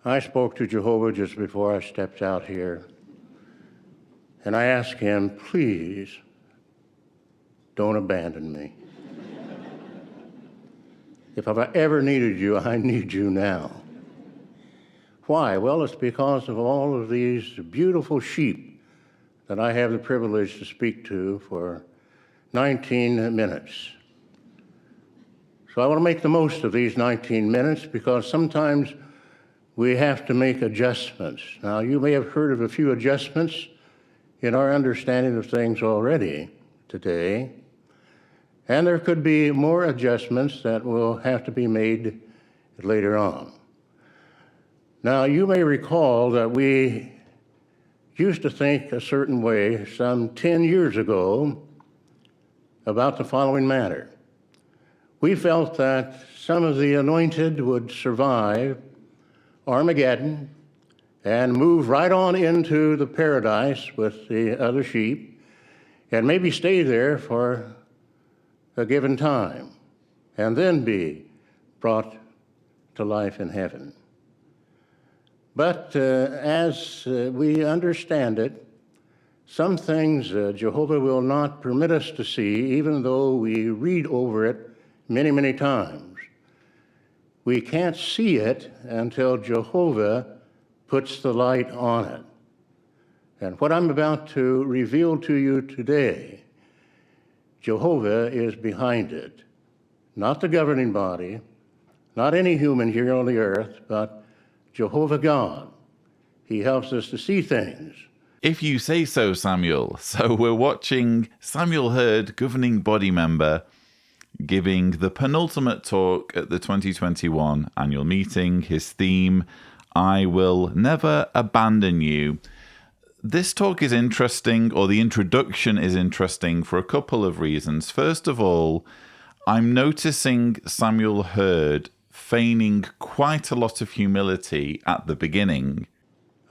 I spoke to Jehovah just before I stepped out here, and I asked him, please don't abandon me. If I've ever needed you, I need you now. Why? Well, it's because of all of these beautiful sheep that I have the privilege to speak to for 19 minutes. So I want to make the most of these 19 minutes because sometimes we have to make adjustments. Now, you may have heard of a few adjustments in our understanding of things already today, and there could be more adjustments that will have to be made later on. Now, you may recall that we used to think a certain way some 10 years ago about the following matter. We felt that some of the anointed would survive Armageddon and move right on into the paradise with the other sheep and maybe stay there for a given time and then be brought to life in heaven. But as we understand it, some things Jehovah will not permit us to see, even though we read over it many, many times. We can't see it until Jehovah puts the light on it. And what I'm about to reveal to you today, Jehovah is behind it. Not the governing body, not any human here on the earth, but Jehovah God. He helps us to see things. If you say so, Samuel. So we're watching Samuel Hurd, governing body member, giving the penultimate talk at the 2021 annual meeting. His theme, I will never abandon you. This talk is interesting, or the introduction is interesting, for a couple of reasons. First of all, I'm noticing Samuel Hurd feigning quite a lot of humility at the beginning.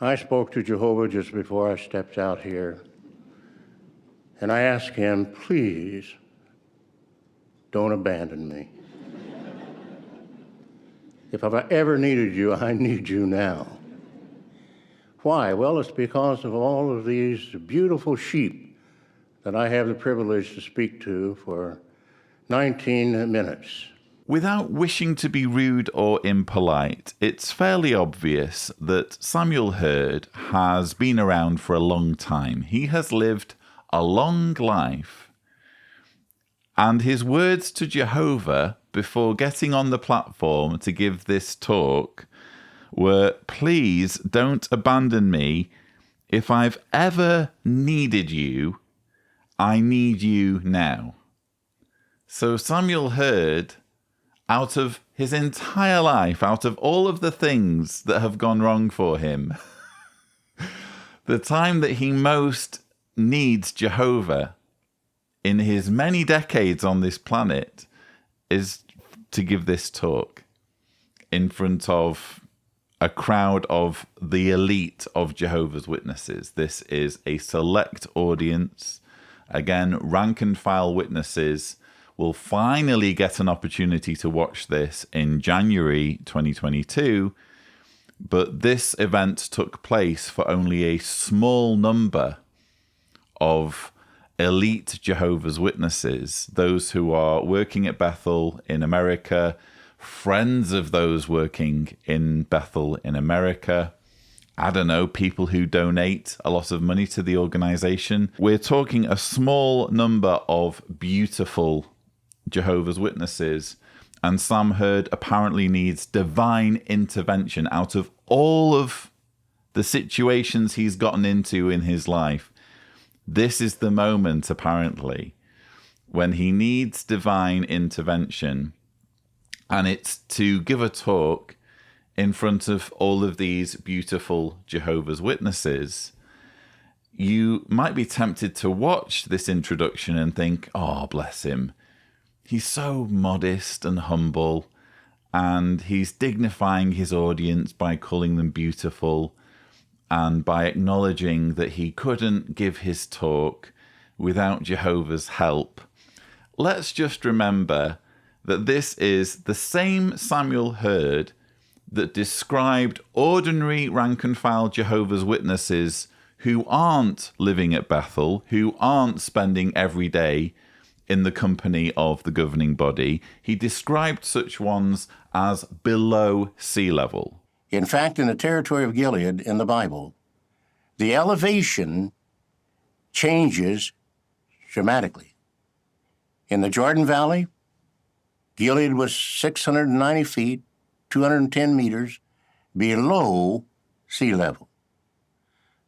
I spoke to Jehovah just before I stepped out here, and I asked him, please don't abandon me. If I've ever needed you, I need you now. Why? Well, it's because of all of these beautiful sheep that I have the privilege to speak to for 19 minutes. Without wishing to be rude or impolite, it's fairly obvious that Samuel Hurd has been around for a long time. He has lived a long life. And his words to Jehovah before getting on the platform to give this talk were, please don't abandon me. If I've ever needed you, I need you now. So Samuel Hurd, out of his entire life, out of all of the things that have gone wrong for him, the time that he most needs Jehovah in his many decades on this planet is to give this talk in front of a crowd of the elite of Jehovah's Witnesses. This is a select audience. Again, rank and file witnesses will finally get an opportunity to watch this in January 2022. But this event took place for only a small number of elite Jehovah's Witnesses, those who are working at Bethel in America, friends of those working in Bethel in America. I don't know, people who donate a lot of money to the organization. We're talking a small number of beautiful Jehovah's Witnesses, and Sam Hurd apparently needs divine intervention out of all of the situations he's gotten into in his life. This is the moment, apparently, when he needs divine intervention, and it's to give a talk in front of all of these beautiful Jehovah's Witnesses. You might be tempted to watch this introduction and think, oh, bless him. He's so modest and humble, and he's dignifying his audience by calling them beautiful and by acknowledging that he couldn't give his talk without Jehovah's help. Let's just remember that this is the same Samuel Hurd that described ordinary rank and file Jehovah's Witnesses who aren't living at Bethel, who aren't spending every day in the company of the governing body. He described such ones as below sea level. In fact, in the territory of Gilead in the Bible, the elevation changes dramatically. In the Jordan Valley, Gilead was 690 feet, 210 meters below sea level.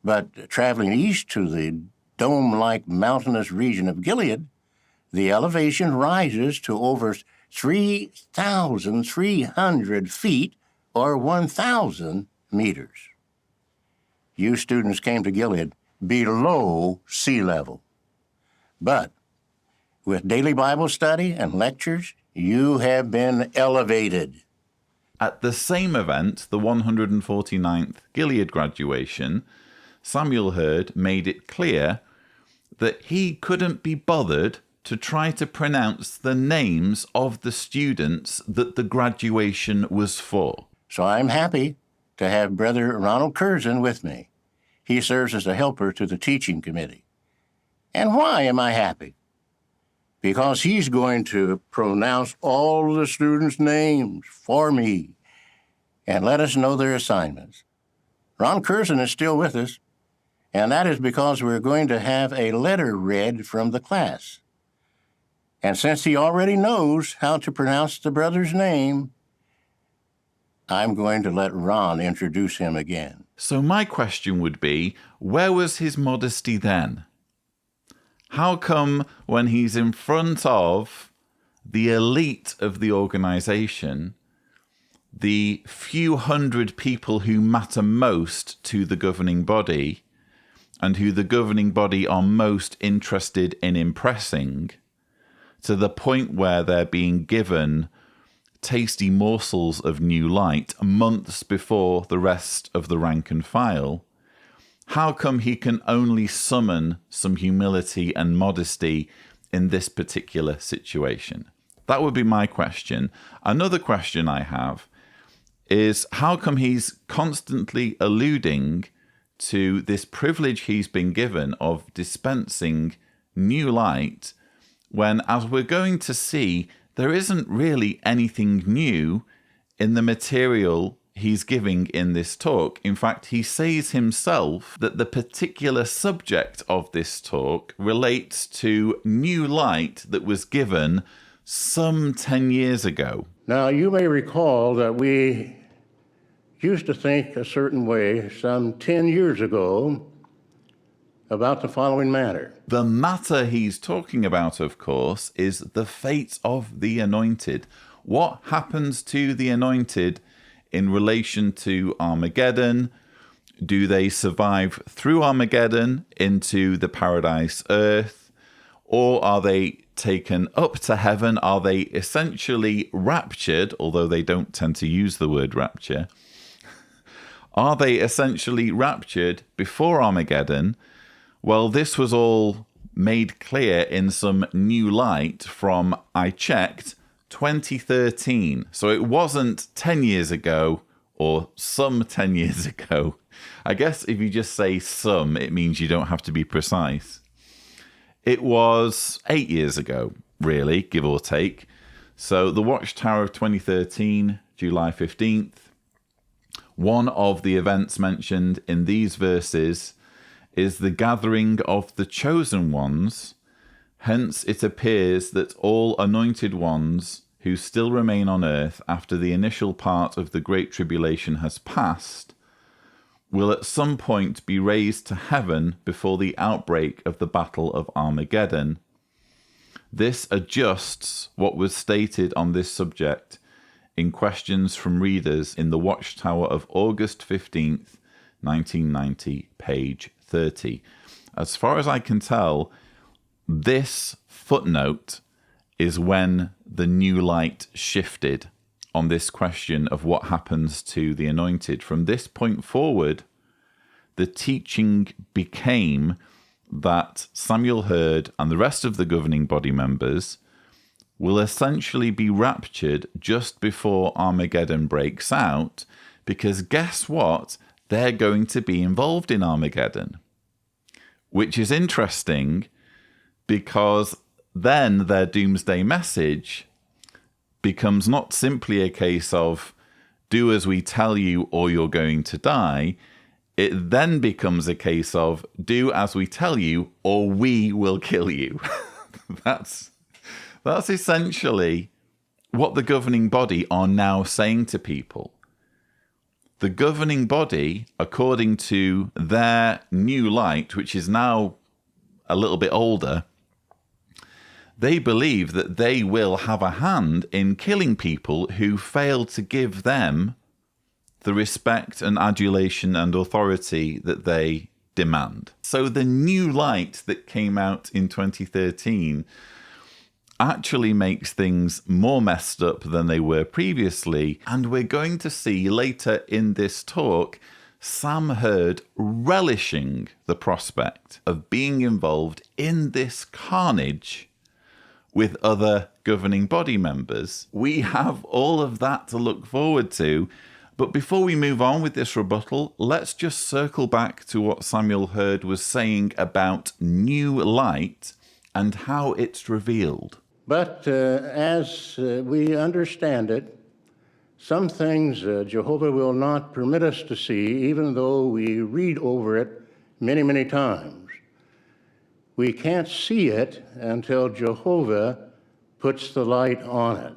But traveling east to the dome-like mountainous region of Gilead, the elevation rises to over 3,300 feet or 1,000 meters. You students came to Gilead below sea level. But with daily Bible study and lectures, you have been elevated. At the same event, the 149th Gilead graduation, Samuel Hurd made it clear that he couldn't be bothered to try to pronounce the names of the students that the graduation was for. So I'm happy to have Brother Ronald Curzon with me. He serves as a helper to the teaching committee. And why am I happy? Because he's going to pronounce all the students' names for me and let us know their assignments. Ron Curzon is still with us, and that is because we're going to have a letter read from the class. And since he already knows how to pronounce the brother's name, I'm going to let Ron introduce him again. So my question would be, where was his modesty then? How come when he's in front of the elite of the organization, the few hundred people who matter most to the governing body and who the governing body are most interested in impressing, to the point where they're being given tasty morsels of new light months before the rest of the rank and file, how come he can only summon some humility and modesty in this particular situation? That would be my question. Another question I have is, how come he's constantly alluding to this privilege he's been given of dispensing new light when, as we're going to see, there isn't really anything new in the material he's giving in this talk. In fact, he says himself that the particular subject of this talk relates to new light that was given some 10 years ago. Now, you may recall that we used to think a certain way some 10 years ago about the following matter. The matter he's talking about, of course, is the fate of the anointed. What happens to the anointed in relation to Armageddon? Do they survive through Armageddon into the paradise earth? Or are they taken up to heaven? Are they essentially raptured, although they don't tend to use the word rapture? Are they essentially raptured before Armageddon? Well, this was all made clear in some new light from, I checked, 2013. So it wasn't 10 years ago or some 10 years ago. I guess if you just say some, it means you don't have to be precise. It was 8 years ago, really, give or take. So the Watchtower of 2013, July 15th. One of the events mentioned in these verses is the gathering of the chosen ones. Hence, it appears that all anointed ones who still remain on earth after the initial part of the Great Tribulation has passed will at some point be raised to heaven before the outbreak of the Battle of Armageddon. This adjusts what was stated on this subject in questions from readers in the Watchtower of August 15th, 1990, page 30. As far as I can tell, this footnote is when the new light shifted on this question of what happens to the anointed. From this point forward, the teaching became that Samuel Hurd and the rest of the governing body members will essentially be raptured just before Armageddon breaks out, because guess what? They're going to be involved in Armageddon. Which is interesting because then their doomsday message becomes not simply a case of do as we tell you or you're going to die. It then becomes a case of do as we tell you or we will kill you. That's essentially what the governing body are now saying to people. The governing body, according to their new light, which is now a little bit older, they believe that they will have a hand in killing people who fail to give them the respect and adulation and authority that they demand. So the new light that came out in 2013 actually makes things more messed up than they were previously. And we're going to see later in this talk Sam Hurd relishing the prospect of being involved in this carnage with other governing body members. We have all of that to look forward to. But before we move on with this rebuttal, let's just circle back to what Samuel Hurd was saying about new light and how it's revealed. But as we understand it, some things Jehovah will not permit us to see, even though we read over it many, many times. We can't see it until Jehovah puts the light on it.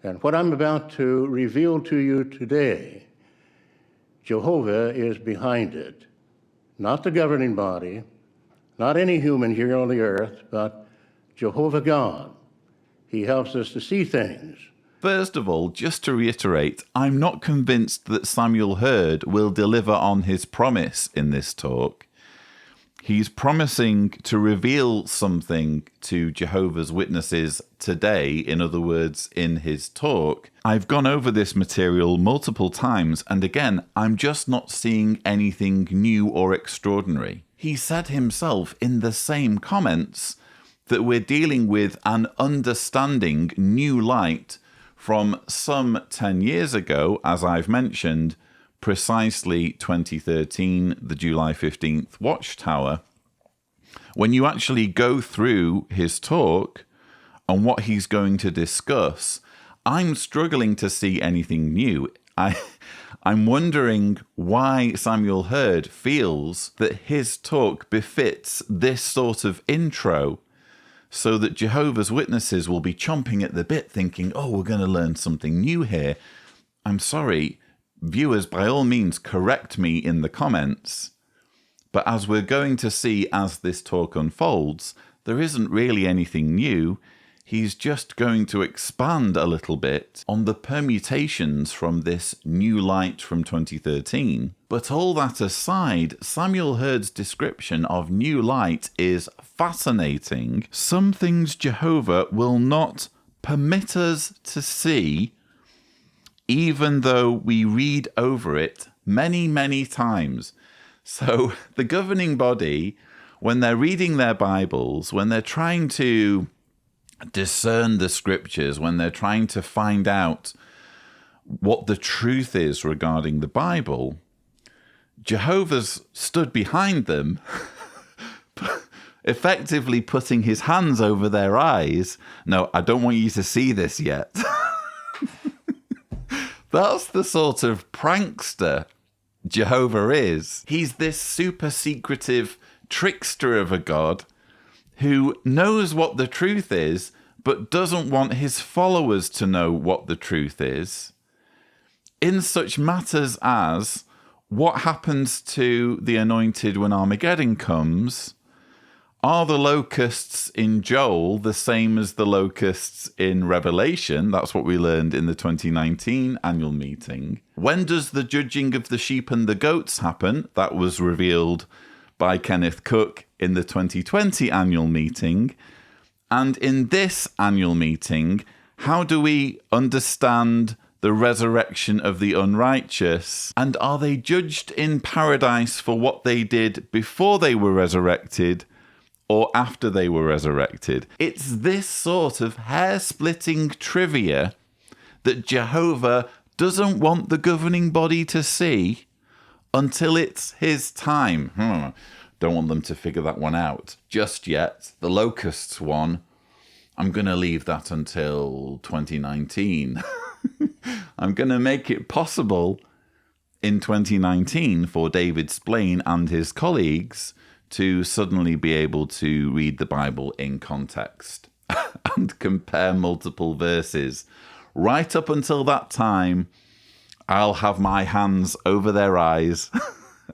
And what I'm about to reveal to you today, Jehovah is behind it. Not the governing body, not any human here on the earth, but Jehovah God. He helps us to see things. First of all, just to reiterate, I'm not convinced that Samuel Hurd will deliver on his promise in this talk. He's promising to reveal something to Jehovah's Witnesses today, in other words, in his talk. I've gone over this material multiple times, and again, I'm just not seeing anything new or extraordinary. He said himself in the same comments that we're dealing with an understanding new light from some 10 years ago, as I've mentioned, precisely 2013, the July 15th Watchtower. When you actually go through his talk and what he's going to discuss, I'm struggling to see anything new. I'm wondering why Samuel Hurd feels that his talk befits this sort of intro, so that Jehovah's Witnesses will be chomping at the bit thinking, oh, we're going to learn something new here. I'm sorry, viewers, by all means, correct me in the comments. But as we're going to see as this talk unfolds, there isn't really anything new. He's just going to expand a little bit on the permutations from this new light from 2013. But all that aside, Samuel Hurd's description of new light is fascinating. Some things Jehovah will not permit us to see, even though we read over it many, many times. So the governing body, when they're reading their Bibles, when they're trying to discern the scriptures, when they're trying to find out what the truth is regarding the Bible, Jehovah's stood behind them, effectively putting his hands over their eyes. No, I don't want you to see this yet. That's the sort of prankster Jehovah is. He's this super secretive trickster of a God who knows what the truth is, but doesn't want his followers to know what the truth is, in such matters as what happens to the anointed when Armageddon comes. Are the locusts in Joel the same as the locusts in Revelation? That's what we learned in the 2019 annual meeting. When does the judging of the sheep and the goats happen? That was revealed by Kenneth Cook in the 2020 annual meeting. And in this annual meeting, how do we understand the resurrection of the unrighteous? And are they judged in paradise for what they did before they were resurrected, or after they were resurrected. It's this sort of hair-splitting trivia that Jehovah doesn't want the governing body to see until it's his time. Don't want them to figure that one out just yet. The locusts one, I'm going to leave that until 2019. I'm going to make it possible in 2019 for David Splain and his colleagues to suddenly be able to read the Bible in context and compare multiple verses. Right up until that time, I'll have my hands over their eyes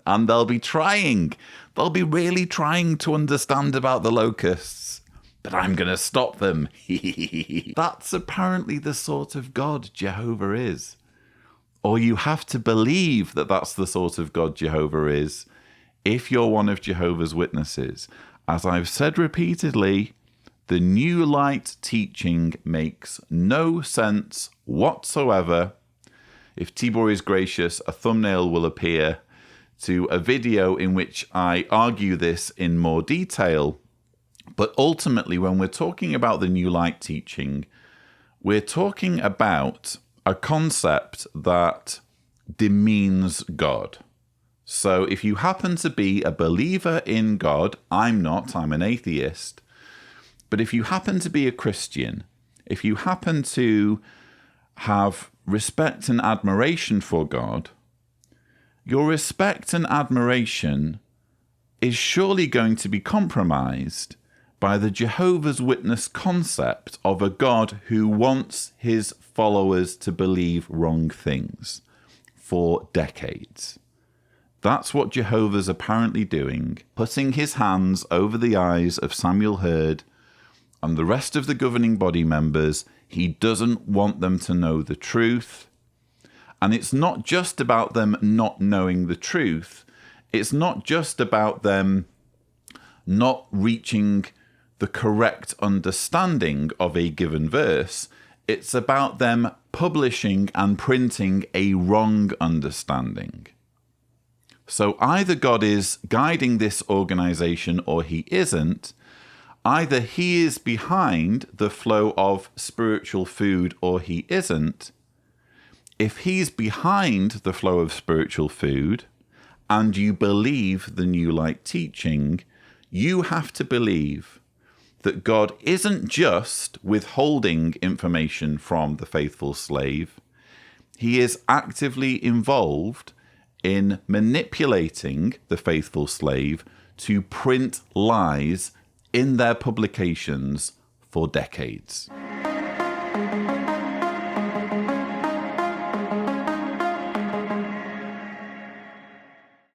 and they'll be trying. They'll be really trying to understand about the locusts, but I'm going to stop them. That's apparently the sort of God Jehovah is. Or you have to believe that that's the sort of God Jehovah is if you're one of Jehovah's Witnesses. As I've said repeatedly, the New Light teaching makes no sense whatsoever. If Tibor is gracious, a thumbnail will appear to a video in which I argue this in more detail. But ultimately, when we're talking about the New Light teaching, we're talking about a concept that demeans God. So if you happen to be a believer in God, I'm not, I'm an atheist. But if you happen to be a Christian, if you happen to have respect and admiration for God, your respect and admiration is surely going to be compromised by the Jehovah's Witness concept of a God who wants his followers to believe wrong things for decades. That's what Jehovah's apparently doing, putting his hands over the eyes of Samuel Hurd and the rest of the governing body members. He doesn't want them to know the truth. And it's not just about them not knowing the truth. It's not just about them not reaching the correct understanding of a given verse. It's about them publishing and printing a wrong understanding. So either God is guiding this organization or he isn't. Either he is behind the flow of spiritual food or he isn't. If he's behind the flow of spiritual food and you believe the New Light teaching, you have to believe that God isn't just withholding information from the faithful slave. He is actively involved in manipulating the faithful slave to print lies in their publications for decades.